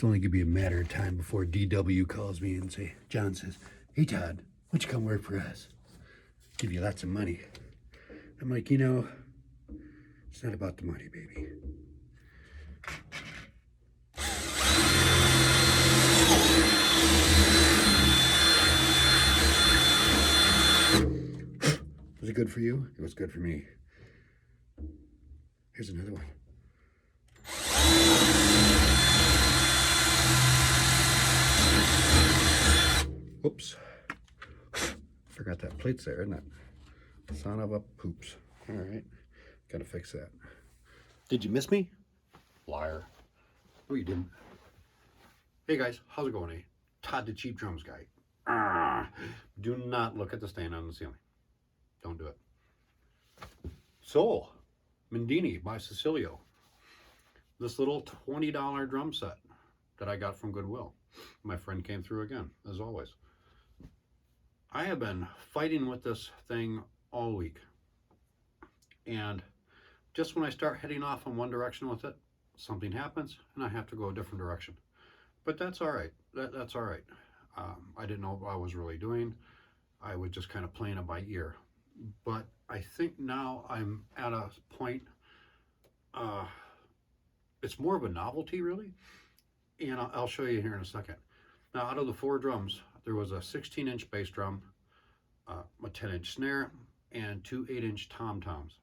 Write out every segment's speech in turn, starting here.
It's only gonna be a matter of time before DW calls me and John says, "Hey Todd, why don't you come work for us? Give you lots of money." I'm like, it's not about the money, baby. Was it good for you? It was good for me. Here's another one. Whoops. Forgot that plate's there, isn't it? Son of a poops. All right. Gotta fix that. Did you miss me? Liar. No, you didn't. Hey guys, how's it going, eh? Todd the Cheap Drums guy. Do not look at the stain on the ceiling. Don't do it. So, Mendini by Cecilio. This little $20 drum set that I got from Goodwill. My friend came through again, as always. I have been fighting with this thing all week. And just when I start heading off in one direction with it, something happens and I have to go a different direction. But that's all right. That's all right. I didn't know what I was really doing. I was just kind of playing it by ear. But I think now I'm at a point, it's more of a novelty really. And I'll show you here in a second. Now, out of the 4 drums, there was a 16-inch bass drum, a 10-inch snare, and 2 8-inch tom-toms.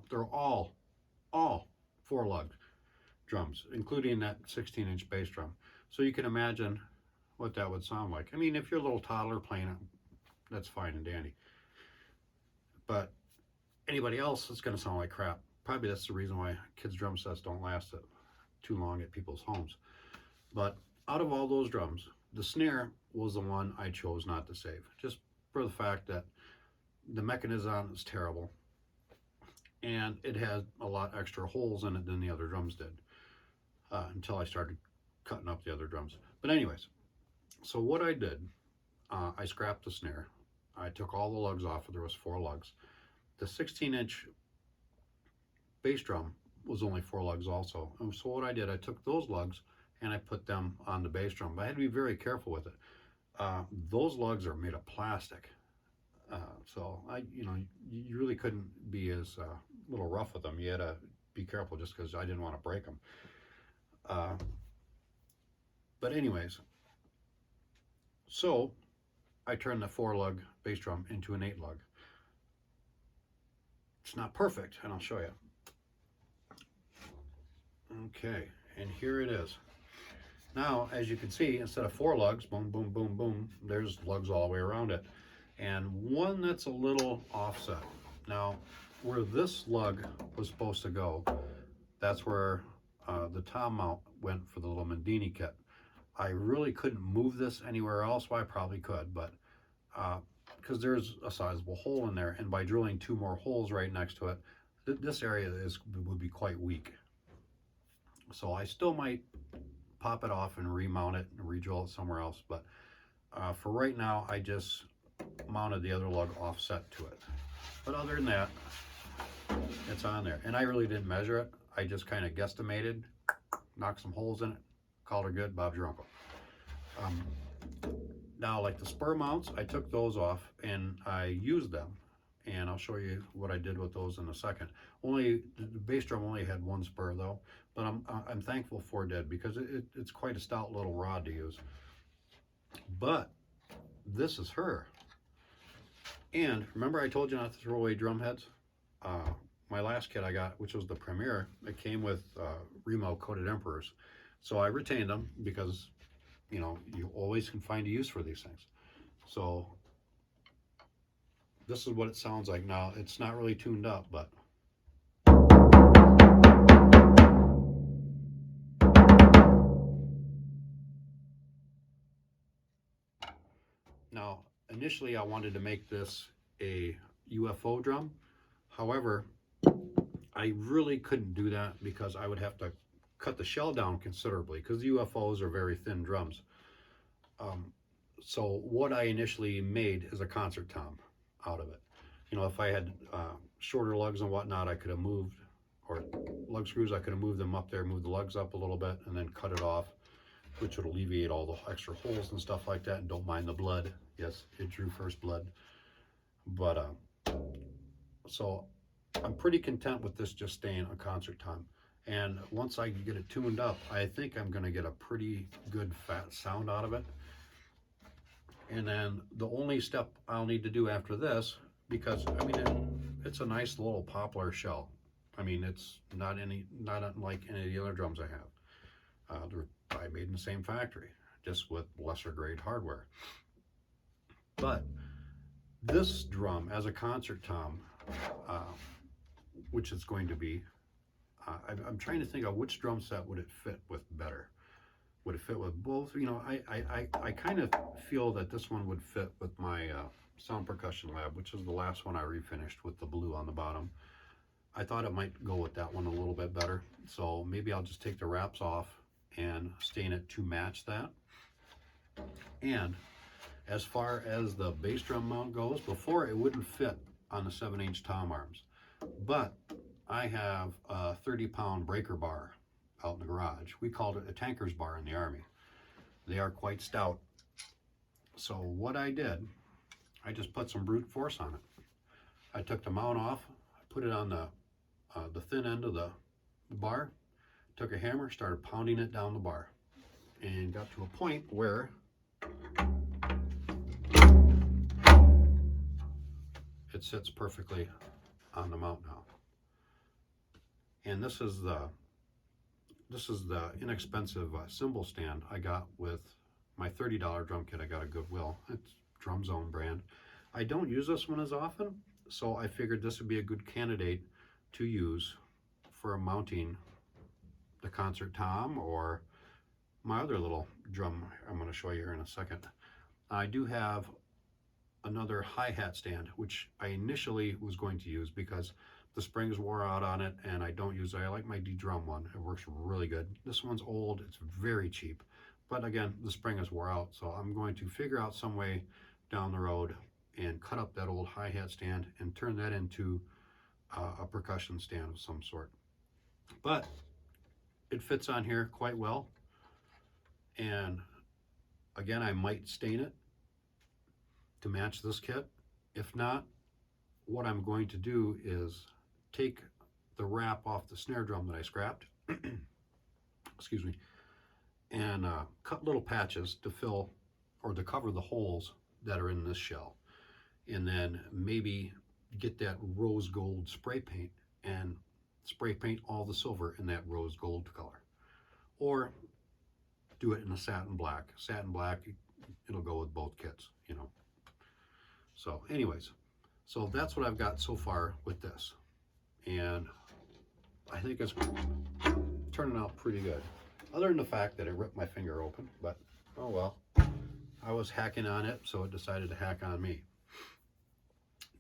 They're all 4-lug drums, including that 16-inch bass drum. So you can imagine what that would sound like. I mean, if you're a little toddler playing it, that's fine and dandy. But anybody else, it's going to sound like crap. Probably that's the reason why kids' drum sets don't last too long at people's homes. But out of all those drums, the snare was the one I chose not to save, just for the fact that the mechanism is terrible and it had a lot extra holes in it than the other drums did, until I started cutting up the other drums. But anyways, so what I did, I scrapped the snare. I took all the lugs off. There was 4 lugs. The 16-inch bass drum was only 4 lugs also. And so what I did, I took those lugs and I put them on the bass drum. But I had to be very careful with it. Those lugs are made of plastic. So you really couldn't be as a little rough with them. You had to be careful just because I didn't want to break them. But anyways, so I turned the 4-lug bass drum into an 8-lug. It's not perfect, and I'll show you. Okay, and here it is. Now, as you can see, instead of 4 lugs, boom, boom, boom, boom, there's lugs all the way around it. And one that's a little offset. Now, where this lug was supposed to go, that's where the tom mount went for the little Mendini kit. I really couldn't move this anywhere else. Well, I probably could, but because there's a sizable hole in there, and by drilling 2 more holes right next to it, this area would be quite weak. So I still might pop it off and remount it and re-drill it somewhere else, but for right now, I just mounted the other lug offset to it. But other than that, it's on there. And I really didn't measure it. I just kind of guesstimated, knocked some holes in it, called her good, Bob's your uncle. Now, like the spur mounts, I took those off and I used them. And I'll show you what I did with those in a second. The bass drum only had 1 spur though, but I'm thankful for it did, because it's quite a stout little rod to use. But this is her. And remember I told you not to throw away drum heads? My last kit I got, which was the Premier, it came with Remo coated Emperors. So I retained them because, you always can find a use for these things. So this is what it sounds like. Now, it's not really tuned up, but now, initially I wanted to make this a UFO drum. However, I really couldn't do that because I would have to cut the shell down considerably, because the UFOs are very thin drums. So what I initially made is a concert tom out of it. If I had shorter lugs and whatnot, I could have moved or lug screws, I could have moved them up there, moved the lugs up a little bit, and then cut it off, which would alleviate all the extra holes and stuff like that. And don't mind the blood. Yes, it drew first blood. But so I'm pretty content with this just staying a concert tom. And once I get it tuned up, I think I'm going to get a pretty good fat sound out of it. And then the only step I'll need to do after this, because I mean it's a nice little poplar shell. I mean, it's not unlike any of the other drums I have. They're probably made in the same factory, just with lesser grade hardware. But this drum as a concert tom, which it's going to be, I'm trying to think of which drum set would it fit with better. Would it fit with both? You know, I kind of feel that this one would fit with my Sound Percussion Lab, which is the last one I refinished with the blue on the bottom. I thought it might go with that one a little bit better. So maybe I'll just take the wraps off and stain it to match that. And as far as the bass drum mount goes, before it wouldn't fit on the 7-inch tom arms. But I have a 30-pound breaker bar out in the garage. We called it a tanker's bar in the Army. They are quite stout. So what I did, I just put some brute force on it. I took the mount off, I put it on the thin end of the bar, took a hammer, started pounding it down the bar, and got to a point where it sits perfectly on the mount now. And this is the inexpensive cymbal stand I got with my $30 drum kit I got at Goodwill. It's Drum Zone brand. I don't use this one as often, so I figured this would be a good candidate to use for mounting the concert tom or my other little drum I'm going to show you here in a second. I do have another hi-hat stand, which I initially was going to use because the springs wore out on it, and I don't use it. I like my D-drum one. It works really good. This one's old. It's very cheap. But again, the spring is wore out, so I'm going to figure out some way down the road and cut up that old hi-hat stand and turn that into a percussion stand of some sort. But it fits on here quite well. And again, I might stain it to match this kit. If not, what I'm going to do is take the wrap off the snare drum that I scrapped, excuse me, and cut little patches to fill or to cover the holes that are in this shell. And then maybe get that rose gold spray paint and spray paint all the silver in that rose gold color. Or do it in a satin black. Satin black, it'll go with both kits, you know. So anyways, so that's what I've got so far with this. And I think it's turning out pretty good. Other than the fact that it ripped my finger open, but oh well. I was hacking on it, so it decided to hack on me.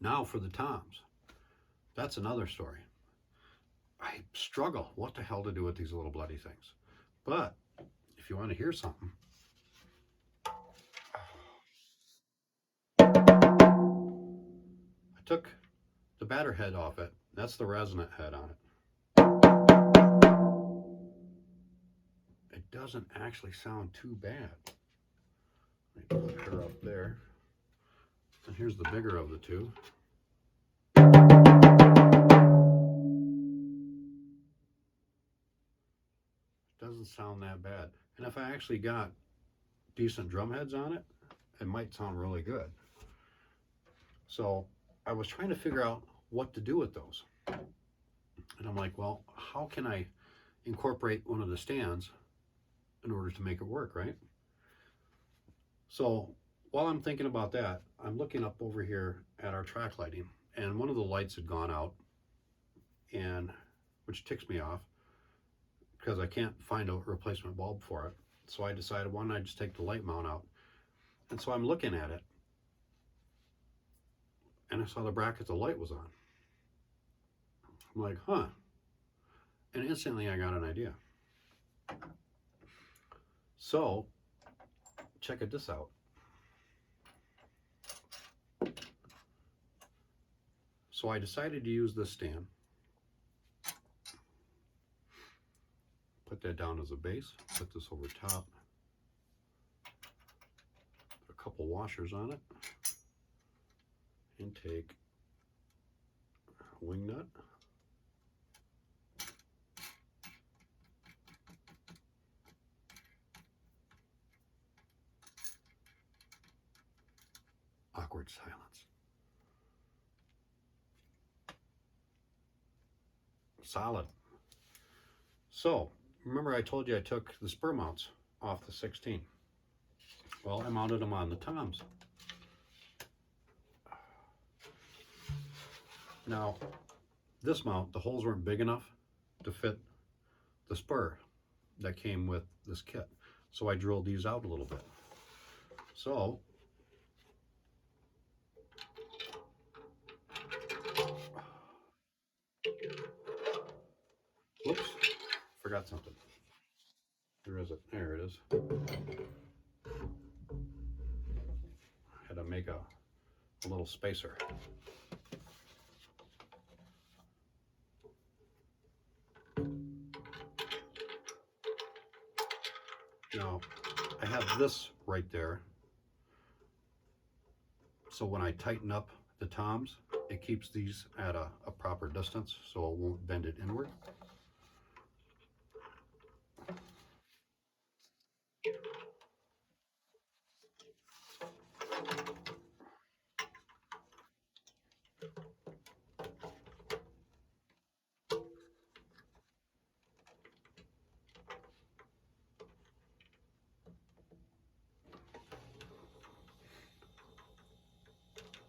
Now for the toms. That's another story. I struggle what the hell to do with these little bloody things. But if you want to hear something, I took the batter head off it. That's the resonant head on it. It doesn't actually sound too bad. Let me put her up there. And here's the bigger of the two. Doesn't sound that bad. And if I actually got decent drum heads on it, it might sound really good. So I was trying to figure out what to do with those. And I'm like, well, how can I incorporate one of the stands in order to make it work, right? So while I'm thinking about that, I'm looking up over here at our track lighting, and one of the lights had gone out, and which ticks me off because I can't find a replacement bulb for it. So I decided, why don't I just take the light mount out? And so I'm looking at it, and I saw the bracket the light was on. I'm like, huh. And instantly I got an idea. So check this out. So I decided to use this stand. that down as a base. Put this over top. Put a couple washers on it. And take a wing nut. Awkward silence. Solid. So, remember I told you I took the spur mounts off the 16. Well, I mounted them on the toms. Now, this mount, the holes weren't big enough to fit the spur that came with this kit. So I drilled these out a little bit. So, whoops, forgot something. Where is it? There it is. Had to make a little spacer. Now, I have this right there. So when I tighten up the toms, it keeps these at a proper distance so it won't bend it inward.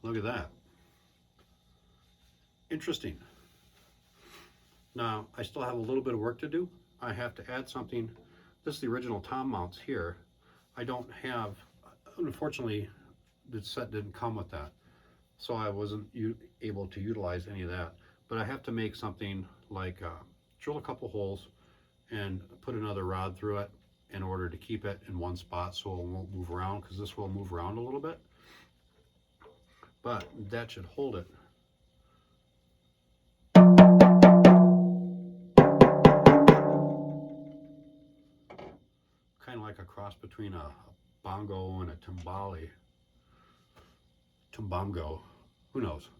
Look at that. Interesting. Now, I still have a little bit of work to do. I have to add something. This is the original tom mounts here. I don't have, unfortunately, the set didn't come with that. So I wasn't able to utilize any of that. But I have to make something like drill a couple holes and put another rod through it in order to keep it in one spot so it won't move around, because this will move around a little bit. But that should hold it. Kind of like a cross between a bongo and a timbali. Tumbongo, who knows?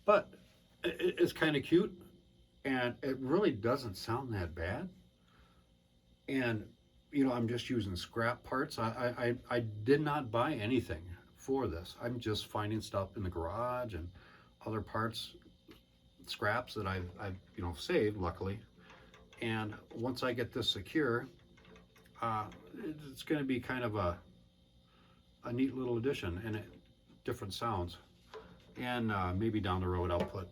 But it's kind of cute, and it really doesn't sound that bad. And you know, I'm just using scrap parts. I did not buy anything for this. I'm just finding stuff in the garage and other parts, scraps that I've saved, luckily. And once I get this secure, it's going to be kind of a neat little addition, and different sounds. And maybe down the road I'll put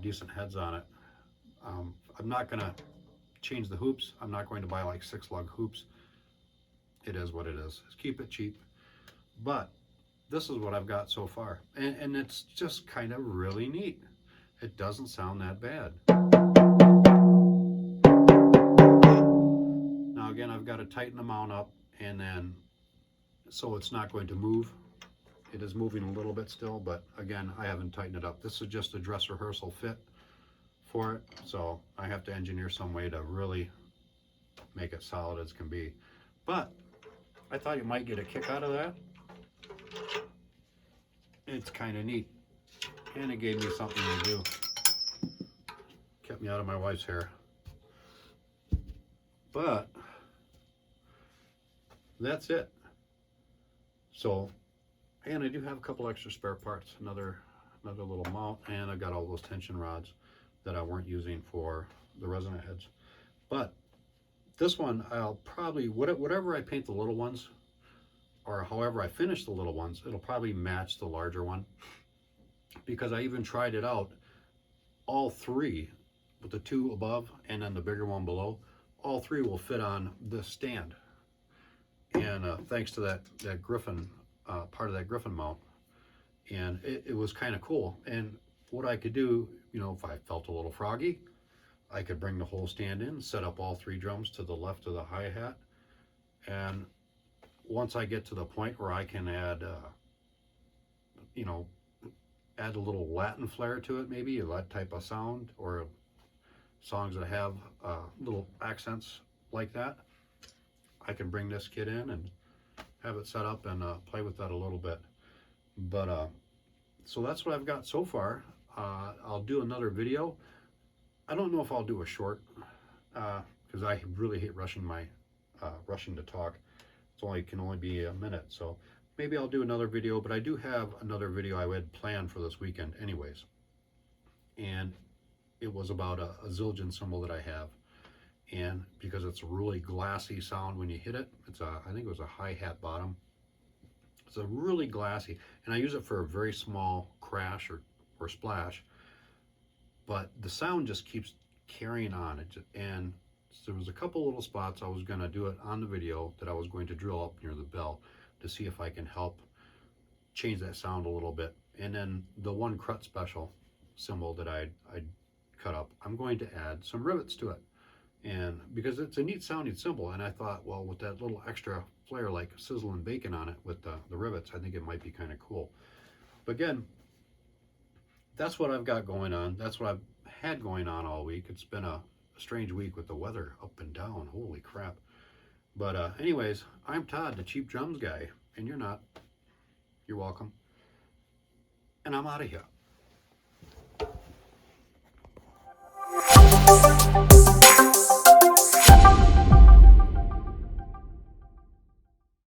decent heads on it. I'm not going to change the hoops. I'm not going to buy like 6-lug hoops. It is what it is. Just keep it cheap. But this is what I've got so far. And it's just kind of really neat. It doesn't sound that bad. Now again, I've got to tighten the mount up, and then so it's not going to move. It is moving a little bit still, but again, I haven't tightened it up. This is just a dress rehearsal fit for it, so I have to engineer some way to really make it solid as can be. But I thought you might get a kick out of that. It's kind of neat, and it gave me something to do. Kept me out of my wife's hair. But that's it. So, and I do have a couple extra spare parts, another little mount, and I got all those tension rods that I weren't using for the resonant heads. But this one, I'll probably, whatever I paint the little ones, or however I finish the little ones, it'll probably match the larger one, because I even tried it out, all three, with the two above and then the bigger one below, all three will fit on this stand. And thanks to that Griffin, part of that Griffin mount, and it was kind of cool. And what I could do, if I felt a little froggy, I could bring the whole stand in, set up all 3 drums to the left of the hi-hat, and once I get to the point where I can add, add a little Latin flair to it, maybe that type of sound, or songs that have little accents like that, I can bring this kit in and have it set up and play with that a little bit. But so that's what I've got so far. I'll do another video. I don't know if I'll do a short because I really hate rushing to talk. Can only be a minute, so maybe I'll do another video. But I do have another video I had planned for this weekend, anyways, and it was about a Zildjian cymbal that I have, and because it's a really glassy sound when you hit it, I think it was a hi-hat bottom. It's a really glassy, and I use it for a very small crash or splash, but the sound just keeps carrying on. And so there was a couple little spots I was going to do it on the video that I was going to drill up near the bell to see if I can help change that sound a little bit. And then the one crut special cymbal that I'd cut up, I'm going to add some rivets to it. And because it's a neat sounding cymbal, and I thought, well, with that little extra flair like sizzling bacon on it with the rivets, I think it might be kind of cool. But again, that's what I've got going on. That's what I've had going on all week. It's been a strange week with the weather up and down. Holy crap. But anyways, I'm Todd, the cheap drums guy, and you're not. You're welcome. And I'm out of here.